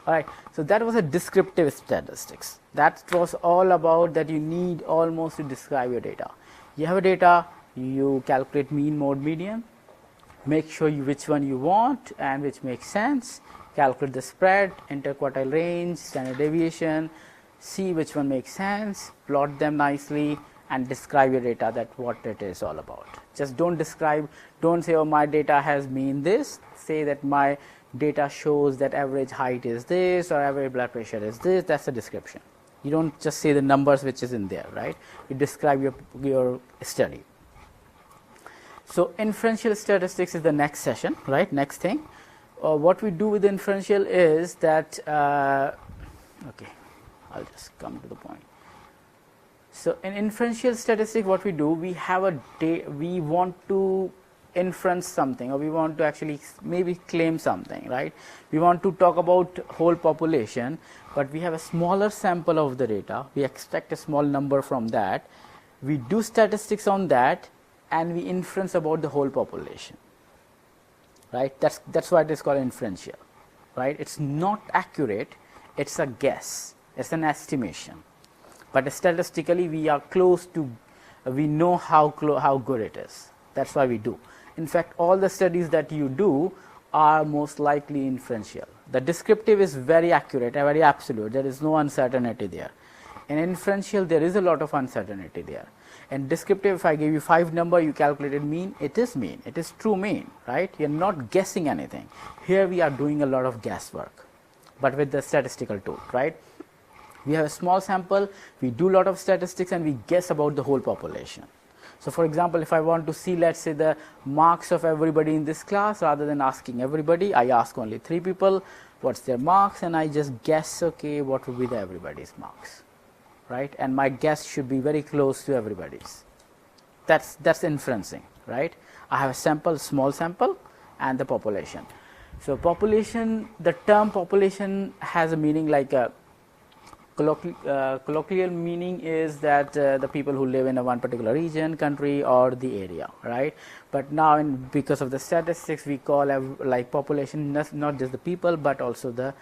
All right, so that was a descriptive statistics. That was all about that you need almost to describe your data. You have a data, you calculate mean, mode, median, make sure which one you want and which makes sense, calculate the spread, interquartile range, standard deviation, see which one makes sense, plot them nicely, and describe your data, that what it is all about. Just don't describe, don't say, oh, my data has mean this, say that my data shows that average height is this or average blood pressure is this. That's the description. You don't just say the numbers which is in there, right? You describe your study. So inferential statistics is the next session, right? Next thing. What we do with inferential is that, okay, I'll just come to the point. So in inferential statistics, what we do, we have we want to inference something, or we want to actually maybe claim something, right? We want to talk about whole population, but we have a smaller sample of the data. We extract a small number from that. We do statistics on that, and we inference about the whole population, right? That's why it is called inferential, right? It's not accurate. It's a guess. It's an estimation. But statistically, we are close to, we know how good it is. That's why we do. In fact, all the studies that you do are most likely inferential. The descriptive is very accurate, very absolute. There is no uncertainty there. In inferential, there is a lot of uncertainty there. In descriptive, if I give you 5 number, you calculated mean, it is mean. It is true mean, right? You're not guessing anything. Here we are doing a lot of guesswork, but with the statistical tool, right? We have a small sample, we do a lot of statistics, and we guess about the whole population. So for example, if I want to see, let's say, the marks of everybody in this class, rather than asking everybody, I ask only 3 people, what's their marks, and I just guess, okay, what would be the everybody's marks, right? And my guess should be very close to everybody's. That's inferencing, right? I have a sample, small sample, and the population. So population, the term population has a meaning like a colloquial meaning is that the people who live in a one particular region, country, or the area, right? But now, because of the statistics, we call like population not just the people, but also the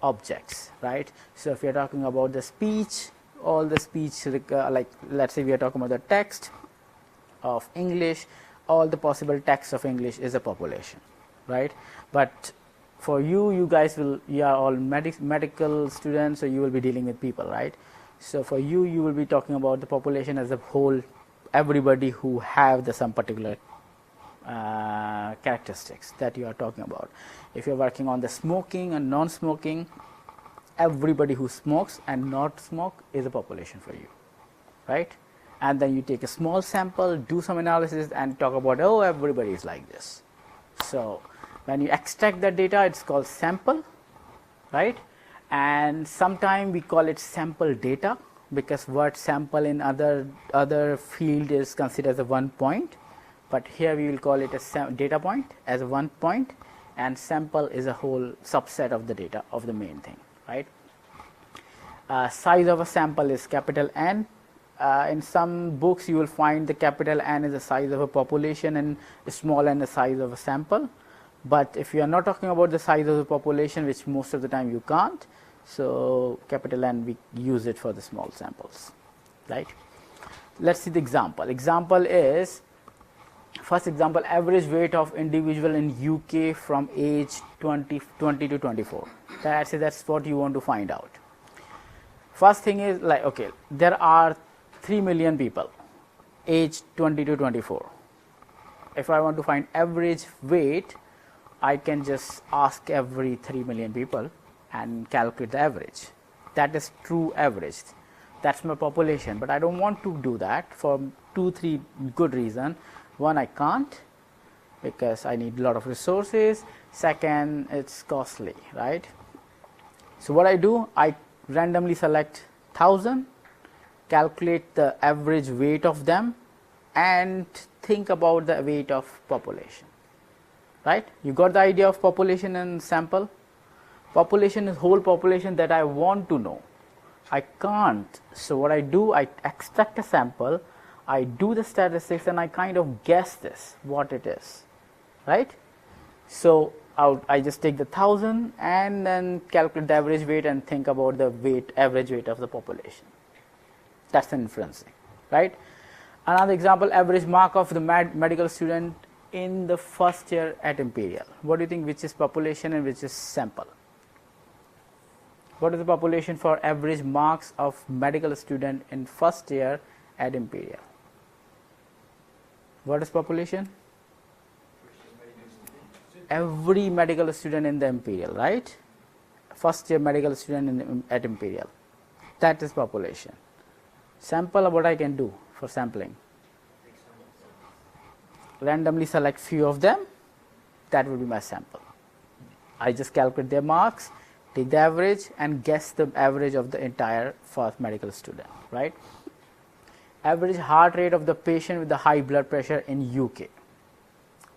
objects, right? So if we are talking about the speech, all the speech, like let's say we are talking about the text of English, all the possible text of English is a population, right? But for you guys you are all medical students, so you will be dealing with people, right? So for you will be talking about the population as a whole, everybody who have some particular characteristics that you are talking about. If you're working on the smoking and non-smoking, everybody who smokes and not smoke is a population for you, right? And then you take a small sample, do some analysis, and talk about, oh, everybody is like this. So when you extract that data, it's called sample, right? And sometimes we call it sample data, because word sample in other field is considered as a 1 point, but here we will call it a data point as a 1 point, and sample is a whole subset of the data of the main thing, right? Size of a sample is capital N. In some books you will find the capital N is the size of a population and small n the size of a sample. But if you are not talking about the size of the population, which most of the time you can't, so capital N, we use it for the small samples, right? Let's see the example. Example is, first example, average weight of individual in UK from age 20 to 24. That's what you want to find out. First thing is, like, okay, there are 3 million people age 20 to 24. If I want to find average weight, I can just ask every 3 million people and calculate the average. That is true average. That's my population, but I don't want to do that for 2-3 good reasons. One, I can't, because I need a lot of resources. Second, it's costly, right? So what I do, I randomly select 1,000, calculate the average weight of them, and think about the weight of population. Right? You got the idea of population and sample? Population is whole population that I want to know. I can't. So what I do, I extract a sample, I do the statistics, and I kind of guess this, what it is. Right? So out, I just take the 1000 and then calculate the average weight and think about the average weight of the population. That's an inferencing, right? Another example, average mark of the medical student in the first year at Imperial. What do you think, which is population and which is sample? What is the population for average marks of medical student in first year at Imperial? What is population? Every medical student in the Imperial, right? First year medical student at Imperial. That is population. Sample, what I can do for sampling? Randomly select few of them. That will be my sample. I just calculate their marks, take the average and guess the average of the entire first medical student, right? Average heart rate of the patient with the high blood pressure in UK.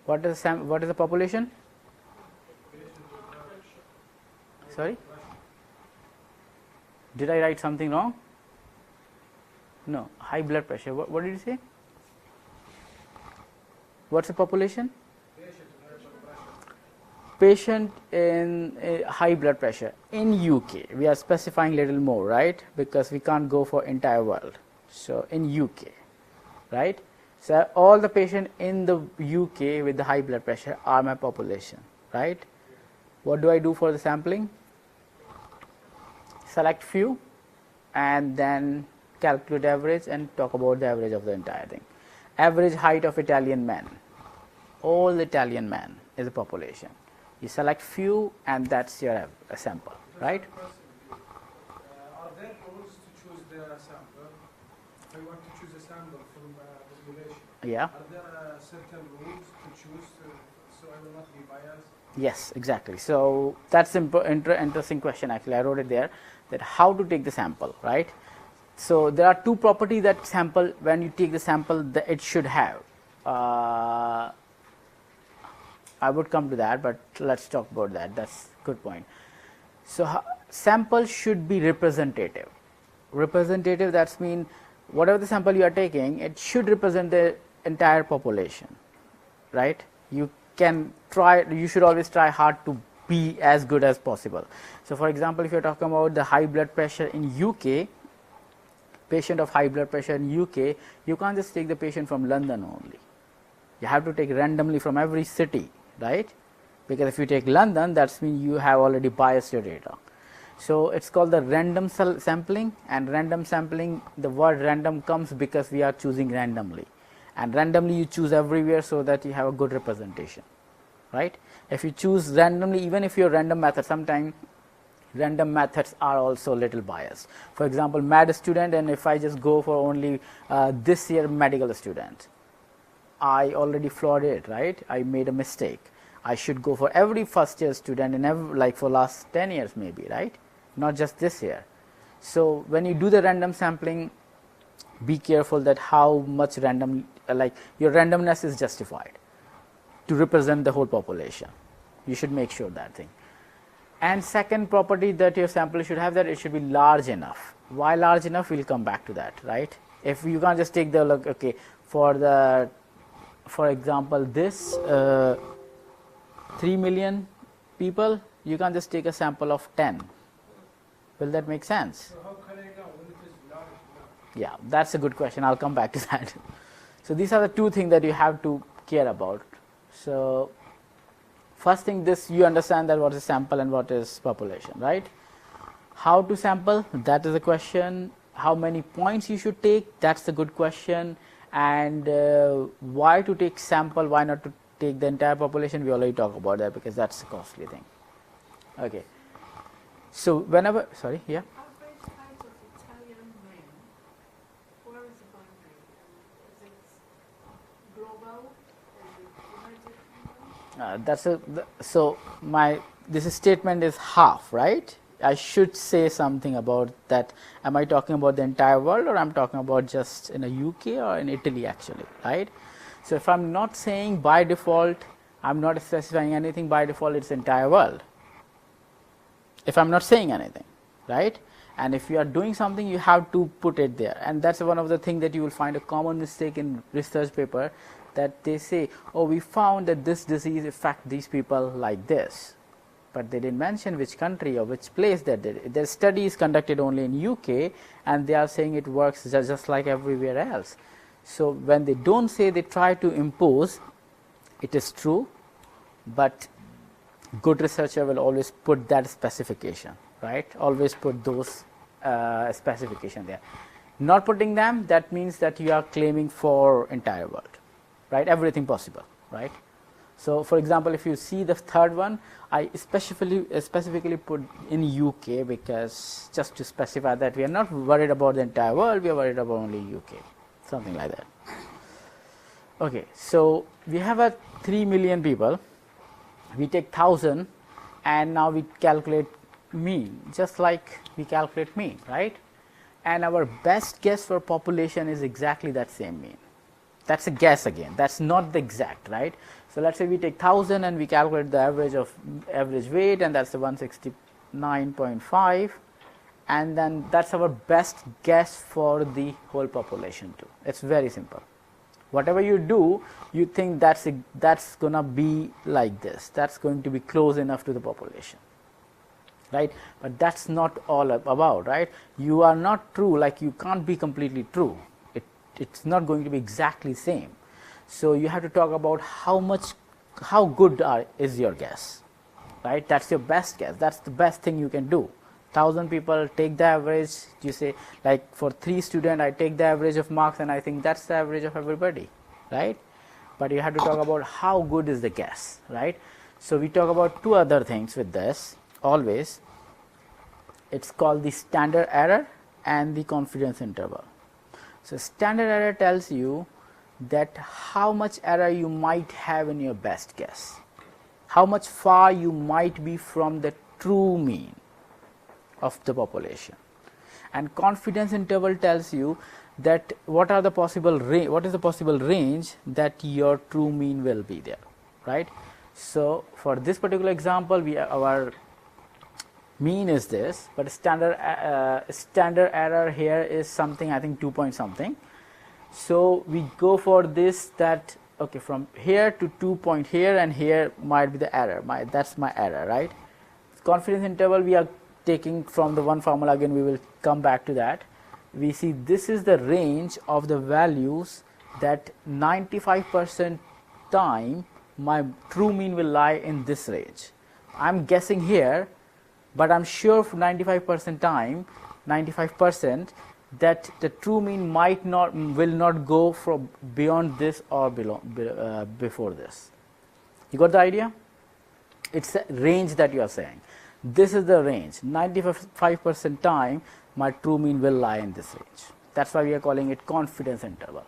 What is the population? Sorry? Did I write something wrong? No, high blood pressure. What did you say? What's the population? Patient in high blood pressure in UK. We are specifying little more, right? Because we can't go for entire world. So in UK, right? So all the patient in the UK with the high blood pressure are my population, right? What do I do for the sampling? Select few and then calculate average and talk about the average of the entire thing. Average height of Italian men. All Italian men is a population. You select few and that's your sample, right? Are there rules to choose the sample? If I want to choose a sample from population, yeah. Are there certain rules to choose so I will not be biased? Yes, exactly. So that's interesting question actually. I wrote it there, that how to take the sample, right? So there are two properties that sample, when you take the sample, that it should have. I would come to that, but let's talk about that. That's a good point. So sample should be representative. Representative, that's mean whatever the sample you are taking, it should represent the entire population, right? You should always try hard to be as good as possible. So for example, if you're talking about the high blood pressure in UK, patient of high blood pressure in UK, you can't just take the patient from London only. You have to take randomly from every city, right? Because if you take London, that means you have already biased your data. So it's called the random sampling, and random sampling, the word random comes because we are choosing randomly, and randomly you choose everywhere so that you have a good representation, right? If you choose randomly, even if your random method, sometimes random methods are also a little biased. For example, med student, and if I just go for only this year medical student, I already flawed it, right? I made a mistake. I should go for every first year student and every, like for last 10 years maybe, right? Not just this year. So when you do the random sampling, be careful that how much random, like your randomness is justified to represent the whole population. You should make sure that thing. And second property that your sample should have, that it should be large enough. Why large enough? We'll come back to that, right? If you can't just take the, look, okay, for example, this 3 million people, you can't just take a sample of 10. Will that make sense? So how can I know when it is large enough? Yeah, that's a good question. I'll come back to that. So these are the two things that you have to care about. So first thing, this you understand that what is sample and what is population, right? How to sample, that is a question. How many points you should take, that's a good question. And why to take sample, why not to take the entire population, we already talked about that because that's a costly thing. Okay. So whenever, sorry, yeah? Average height of Italian men, where is the boundary? Is it global? Is it United Kingdom? This statement is half, right? I should say something about that. Am I talking about the entire world, or I'm talking about just in the UK or in Italy actually, right? So if I'm not saying by default, I'm not specifying anything by default, it's entire world. If I'm not saying anything, right? And if you are doing something, you have to put it there. And that's one of the things that you will find a common mistake in research paper, that they say, oh, we found that this disease affects these people like this, but they didn't mention which country or which place that did it. Their study is conducted only in UK, and they are saying it works just like everywhere else. So when they don't say, they try to impose. It is true, but good researcher will always put that specification, right? Always put those specification there. Not putting them, that means that you are claiming for entire world, right? Everything possible, right? So for example, if you see the third one, I specifically put in UK, because just to specify that we are not worried about the entire world, we are worried about only UK, something like that. Okay, so we have a 3 million people, we take 1,000, and now we calculate mean, just like we calculate mean, right? And our best guess for population is exactly that same mean. That's a guess again, that's not the exact, right? So let's say we take 1,000 and we calculate the average weight, and that's the 169.5, and then that's our best guess for the whole population too. It's very simple. Whatever you do, you think that's gonna be like this, that's going to be close enough to the population, right? But that's not all about, right? You are not true, like you can't be completely true. It's not going to be exactly same. So you have to talk about how good is your guess, right? That's your best guess. That's the best thing you can do. 1,000 people, take the average. You say, like for 3 students, I take the average of marks, and I think that's the average of everybody, right? But you have to talk about how good is the guess, right? So we talk about 2 other things with this always. It's called the standard error and the confidence interval. So standard error tells you that how much error you might have in your best guess, how much far you might be from the true mean of the population. And confidence interval tells you that what is the possible range that your true mean will be there, right? So for this particular example, our mean is this, but standard error here is something, I think 2 point something. So we go for this, that okay, from here to 2 point here, and here might be the error, that's my error, right? Confidence interval we are taking from the one formula, again we will come back to that. We see this is the range of the values that 95% time my true mean will lie in this range. I'm guessing here, but I'm sure for 95% time, 95%, that the true mean will not go from beyond this or before this. You got the idea? It's a range that you are saying. This is the range. 95% time, my true mean will lie in this range. That's why we are calling it confidence interval.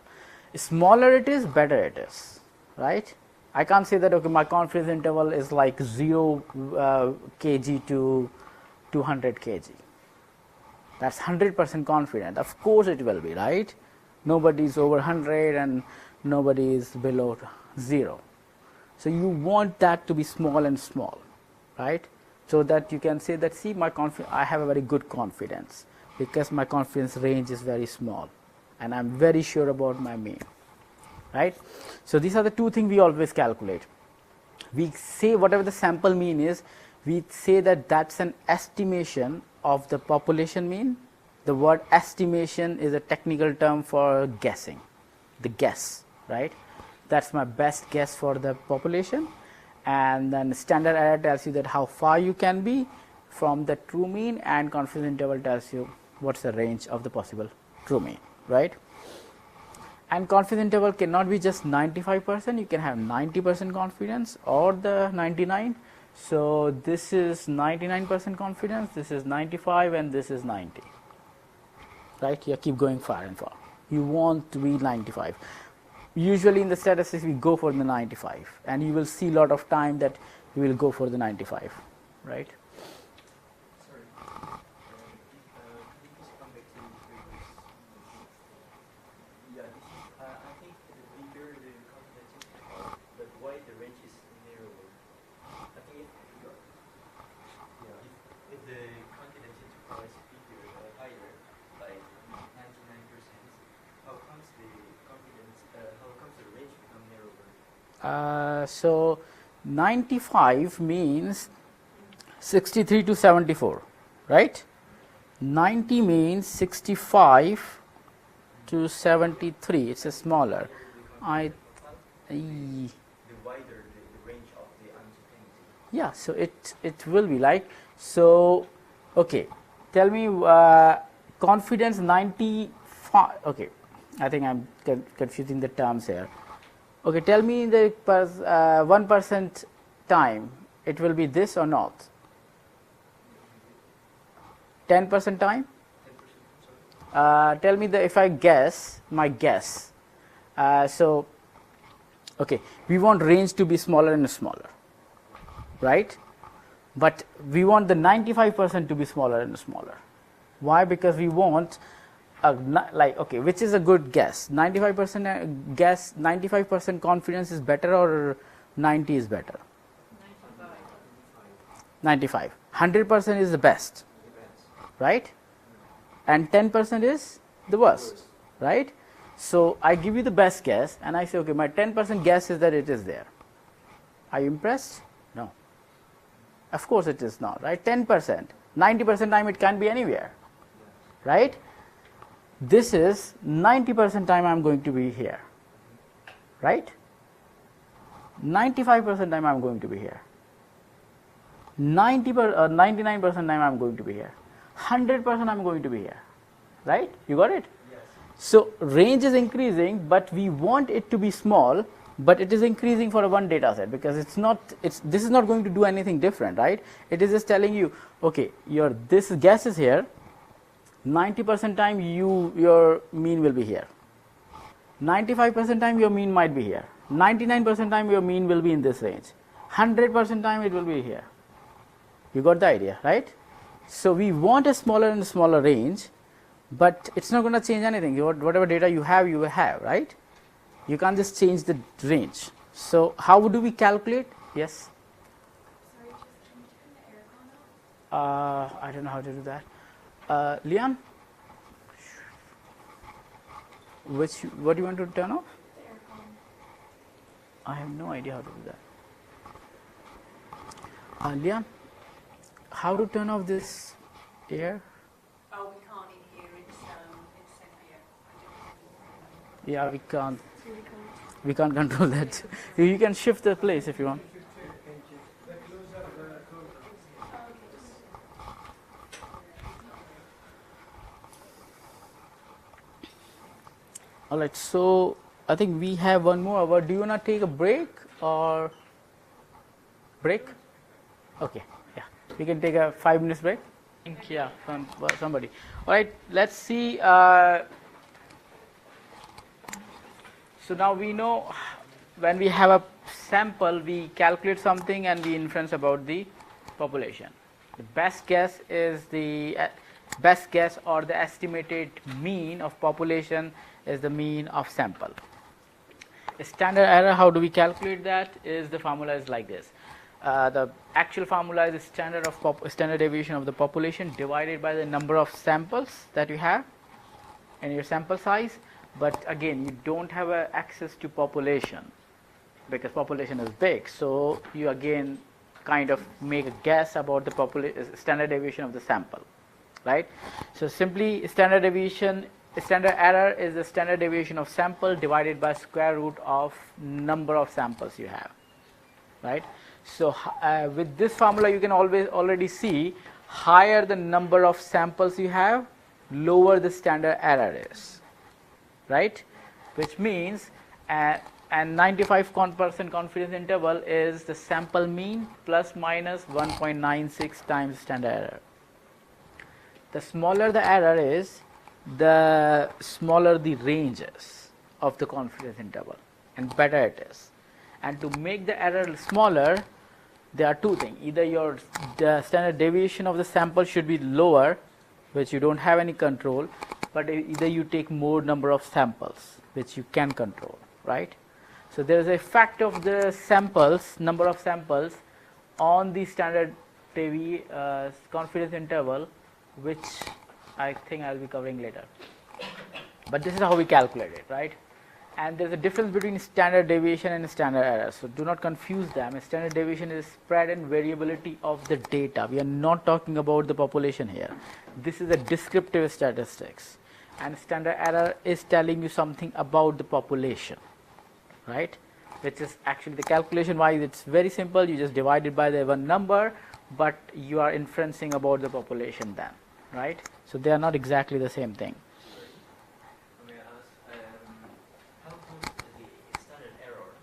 Smaller it is, better it is, right? I can't say that, okay, my confidence interval is like 0 kg to 200 kg. That's 100% confident. Of course it will be, right? Nobody is over 100 and nobody is below 0. So you want that to be small and small, right? So that you can say that, see, I have a very good confidence because my confidence range is very small and I'm very sure about my mean, right? So these are the 2 things we always calculate. We say whatever the sample mean is, we say that that's an estimation of the population mean. The word estimation is a technical term for guessing, the guess, right? That's my best guess for the population. And then standard error tells you that how far you can be from the true mean, and confidence interval tells you what's the range of the possible true mean, right? And confidence interval cannot be just 95%, you can have 90% confidence or the 99. So this is 99% confidence, this is 95, and this is 90, right? You keep going far and far. You want to be 95. Usually in the statistics we go for the 95, and you will see a lot of time that you will go for the 95, right? Sorry, could you please come back to the previous? Yeah, this is, I think the bigger the confidence interval, but why the range is narrower? I think if the confidence interval is bigger, higher, like 99%, how comes the range become narrower? So 95 means 63 to 74, right? 90 means 65 to 73. It's a smaller. I The wider the range of the uncertainty. Yeah, so it will be like, so okay, tell me confidence 95. Okay, I think I'm confusing the terms here. Okay, tell me the 1% time, it will be this or not? 10% time? 10%, Tell me if I guess, my guess. So, okay, we want range to be smaller and smaller, right? But we want the 95% to be smaller and smaller. Why? Because we want like, okay, which is a good guess? 95% guess, 95% confidence is better or 90 is better? 95. 100% is the best, right? And 10% is the worst, right? So I give you the best guess and I say, okay, my 10% guess is that it is there. Are you impressed? No. Of course it is not, right? 10%. 90% time it can be anywhere, right? This is 90% time I'm going to be here, right? 95% time I'm going to be here. 99% time I'm going to be here. 100% I'm going to be here, right? You got it? Yes. So range is increasing, but we want it to be small, but it is increasing for a one data set because this is not going to do anything different, right? It is just telling you, okay, this guess is here. 90% time your mean will be here. 95% time your mean might be here. 99% time your mean will be in this range. 100% time it will be here. You got the idea, right? So we want a smaller and smaller range, but it's not going to change anything. Whatever data you have, you will have, right? You can't just change the range. So how do we calculate? Yes? Sorry, just can you turn the aircon off? I don't know how to do that. Leon? What do you want to turn off? The aircon. I have no idea how to do that. Leon, how to turn off this air? Oh, we can't in here. It's Cynthia. Yeah, we can't. So we can't. We can't control that. You can shift the place if you want. The closer, the closer. All right, so I think we have one more hour. Do you want to take a break or break? Okay, yeah, we can take a 5 minutes break. Yeah, from somebody. All right, let's see. So now we know when we have a sample, we calculate something and we inference about the population. The best guess is the best guess or the estimated mean of population is the mean of sample. A standard error, how do we calculate that? Is the formula is like this. The actual formula is the standard deviation of the population divided by the number of samples that you have and your sample size. But again, you don't have access to population because population is big. So you again kind of make a guess about the standard deviation of the sample, right? So simply standard error is the standard deviation of sample divided by square root of number of samples you have, right? So with this formula, you can already see higher the number of samples you have, lower the standard error is, right? Which means and 95% confidence interval is the sample mean plus minus 1.96 times standard error. The smaller the error is, the smaller the range is of the confidence interval and better it is. And to make the error smaller, there are two things. Either the standard deviation of the sample should be lower, which you don't have any control, but either you take more number of samples, which you can control, right? So there is a effect of the samples, number of samples on the standard confidence interval, which I think I'll be covering later. But this is how we calculate it, right? And there's a difference between standard deviation and standard error. So do not confuse them. Standard deviation is spread and variability of the data. We are not talking about the population here. This is a descriptive statistics. And standard error is telling you something about the population, right? Which is actually the calculation wise, it's very simple. You just divide it by the one number, but you are inferencing about the population then, right? So they are not exactly the same thing. May I ask, how come the standard error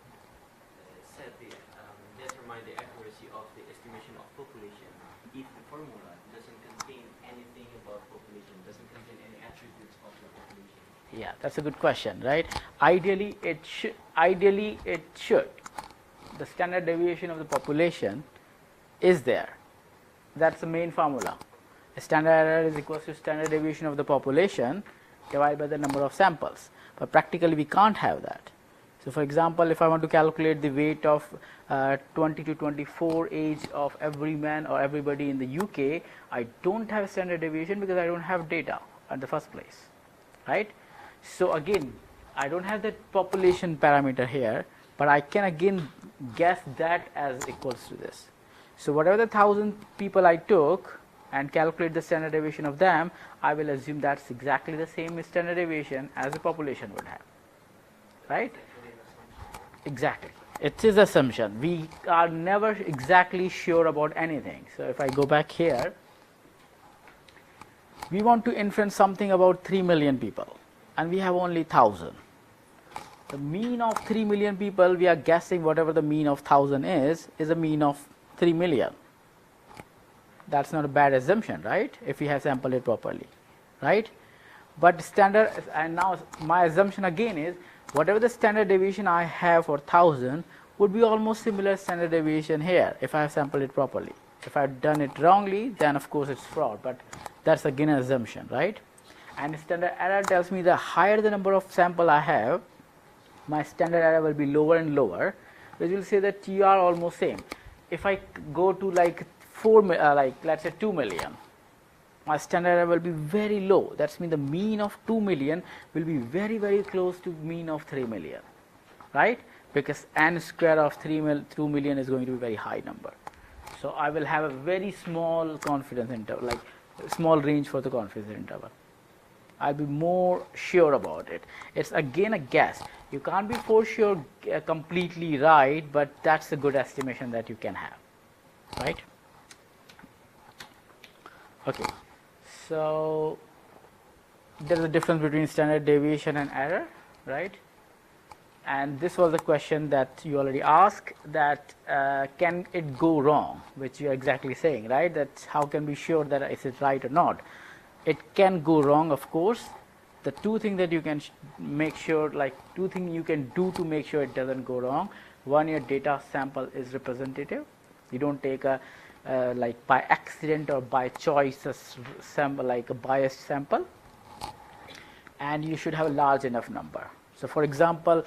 determine the accuracy of the estimation of population if the formula doesn't contain anything about population, doesn't contain any attributes of the population? Yeah, that's a good question, right? Ideally, it should. The standard deviation of the population is there. That's the main formula. Standard error is equal to standard deviation of the population divided by the number of samples. But practically, we can't have that. So, for example, if I want to calculate the weight of 20 to 24 age of every man or everybody in the UK, I don't have standard deviation because I don't have data at the first place, right? So again, I don't have that population parameter here, but I can again guess that as equals to this. So whatever the 1,000 people I took and calculate the standard deviation of them, I will assume that's exactly the same standard deviation as the population would have, right? Exactly. It is assumption. We are never exactly sure about anything. So if I go back here, we want to inference something about 3 million people. And we have only 1,000. The mean of 3 million people, we are guessing whatever the mean of 1,000 is a mean of 3 million. That's not a bad assumption, right? If we have sampled it properly, right? But standard, and now my assumption again is whatever the standard deviation I have for 1,000 would be almost similar standard deviation here if I have sampled it properly. If I have done it wrongly, then of course it's fraud, but that's again an assumption, right? And standard error tells me the higher the number of sample I have, my standard error will be lower and lower, which will say that you are almost same. If I go to like let's say 2 million, my standard error will be very low. That's mean the mean of 2 million will be very, very close to mean of 3 million, right? Because n square of 2 million is going to be a very high number. So I will have a very small confidence interval, like small range for the confidence interval. I'll be more sure about it. It's again a guess. You can't be for sure completely right, but that's a good estimation that you can have, right? Okay, so there's a difference between standard deviation and error, right? And this was a question that you already asked, that can it go wrong, which you're exactly saying, right? That how can we be sure that is it right or not? It can go wrong, of course. The two things that you can make sure, like two things you can do to make sure it doesn't go wrong. One, your data sample is representative. You don't take a like by accident or by choice a sample, like a biased sample. And you should have a large enough number. So for example,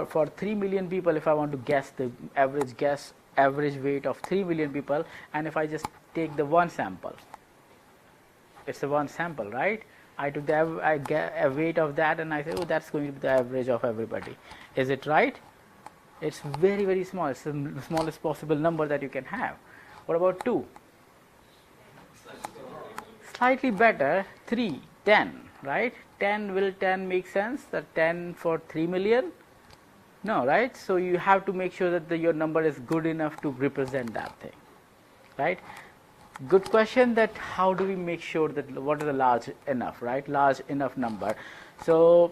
for 3 million people, if I want to guess the average weight of 3 million people, and if I just take the one sample, it's a one sample, right? I took I get a weight of that and I say, oh, that's going to be the average of everybody. Is it right? It's very, very small. It's the smallest possible number that you can have. What about 2? Slightly better. 3, 10, right? 10, will 10 make sense? That 10 for 3 million? No, right? So you have to make sure that your number is good enough to represent that thing, right? Good question, that how do we make sure that what is a large enough, right? Large enough number. So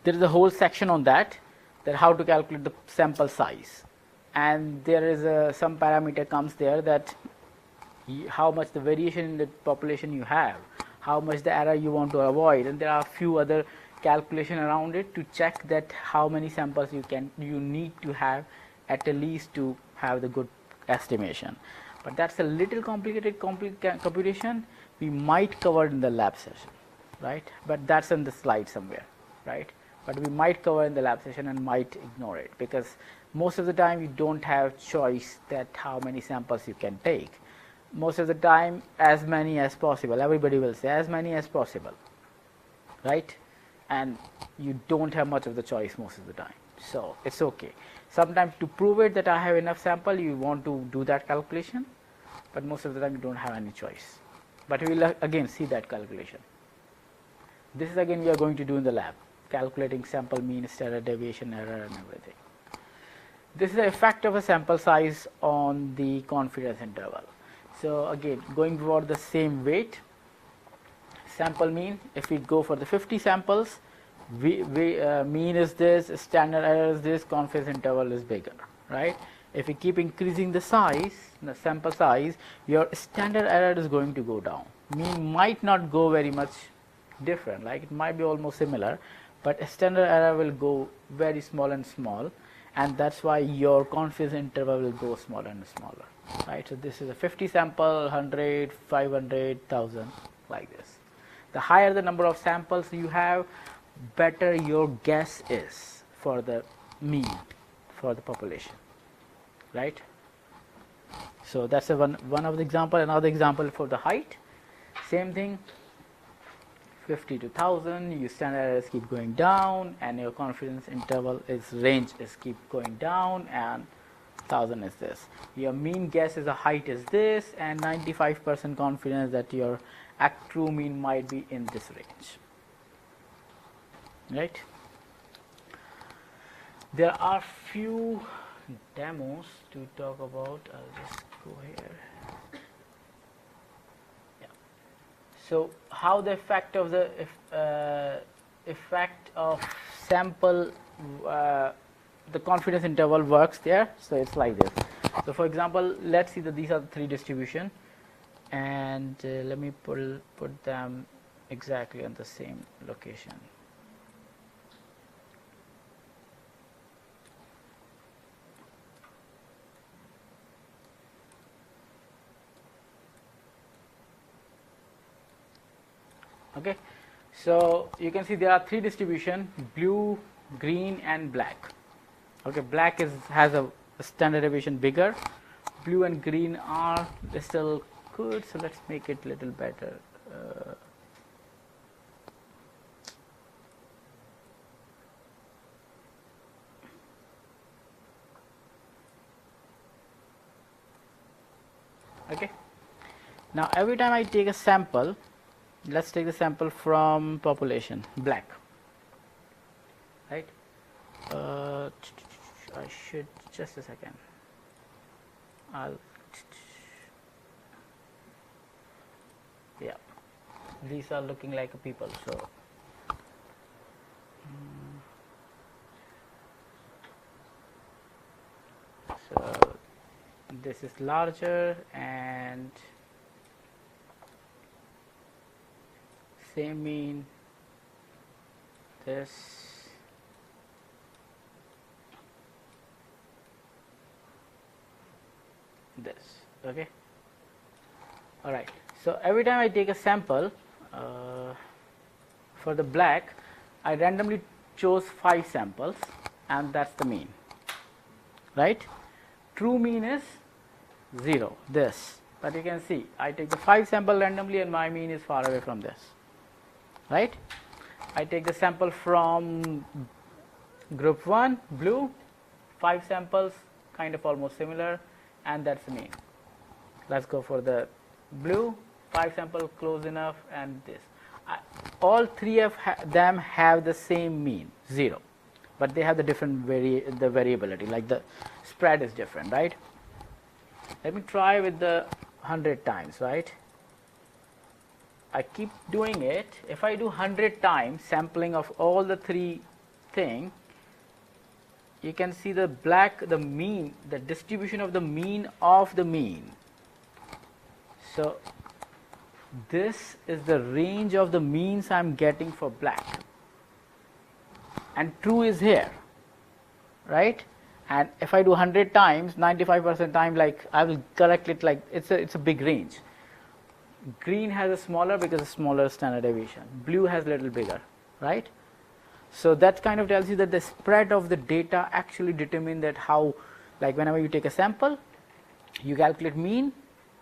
there is a whole section on that how to calculate the sample size. And there is some parameter comes there that how much the variation in the population you have, how much the error you want to avoid, and there are a few other calculation around it to check that how many samples you need to have at least to have the good estimation. But that's a little complicated computation. We might cover it in the lab session, right? But that's in the slide somewhere, right? But we might cover in the lab session and might ignore it, because most of the time you don't have choice that how many samples you can take. Most of the time, as many as possible. Everybody will say as many as possible, right? and you don't have much of the choice most of the time. So it's okay. Sometimes to prove it that I have enough sample, you want to do that calculation, but most of the time you don't have any choice. But we will again see that calculation. This is again we are going to do in the lab, calculating sample mean, standard deviation, error and everything. This is the effect of a sample size on the confidence interval. So again, going for the same weight, sample mean, if we go for the 50 samples, mean is this, standard error is this, confidence interval is bigger, right? If we keep increasing the size, the sample size, your standard error is going to go down. Mean might not go very much different, like it might be almost similar, but standard error will go very small and small, and that's why your confidence interval will go smaller and smaller, right? So this is a 50 sample, 100, 500, 1000, like this. The higher the number of samples you have, better your guess is for the mean for the population, right? So that's one of the example. Another example for the height, same thing, 50 to 1000, your standard errors keep going down, and your confidence interval is range is keep going down, and 1000 is this. Your mean guess is the height is this, and 95% confidence that your true mean might be in this range, right? There are few demos to talk about. I'll just go here. Yeah. So how the effect of the sample the confidence interval works there. So it's like this. So for example, let's see that these are the three distribution, and let me put them exactly on the same location. Okay, so you can see there are three distribution: blue, green and black. Okay, black has a standard deviation bigger, blue and green are still good, so let's make it little better. Okay, now every time I take a sample, let's take the sample from population, black, right? I should, just a second, yeah, these are looking like a people, so this is larger and same mean, this, okay. All right, so every time I take a sample for the black, I randomly chose 5 samples, and that's the mean, right? True mean is 0, this, but you can see I take the 5 sample randomly and my mean is far away from this, right? I take the sample from group 1, blue, 5 samples, kind of almost similar, and that's the mean. Let's go for the blue, 5 sample close enough, and this. All three of them have the same mean, 0, but they have the different variability, like the spread is different, right? Let me try with the 100 times, right? I keep doing it. If I do 100 times sampling of all the three things, you can see the black, the mean, the distribution of the mean of the mean. So this is the range of the means I'm getting for black, and true is here, right? And if I do 100 times, 95% time, like I will correct it, like it's a big range. Green has a smaller because it's smaller standard deviation. Blue has a little bigger, right? So that kind of tells you that the spread of the data actually determine that how, like whenever you take a sample, you calculate mean,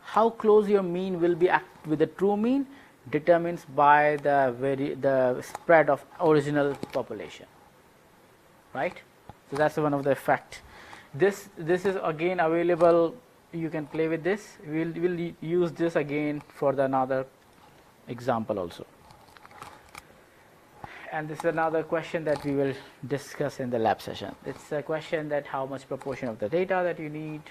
how close your mean will be with the true mean determines by the spread of original population, right? So that's one of the effect. This is again available. You can play with this. We'll use this again for the another example also. And this is another question that we will discuss in the lab session. It's a question that how much proportion of the data that you need,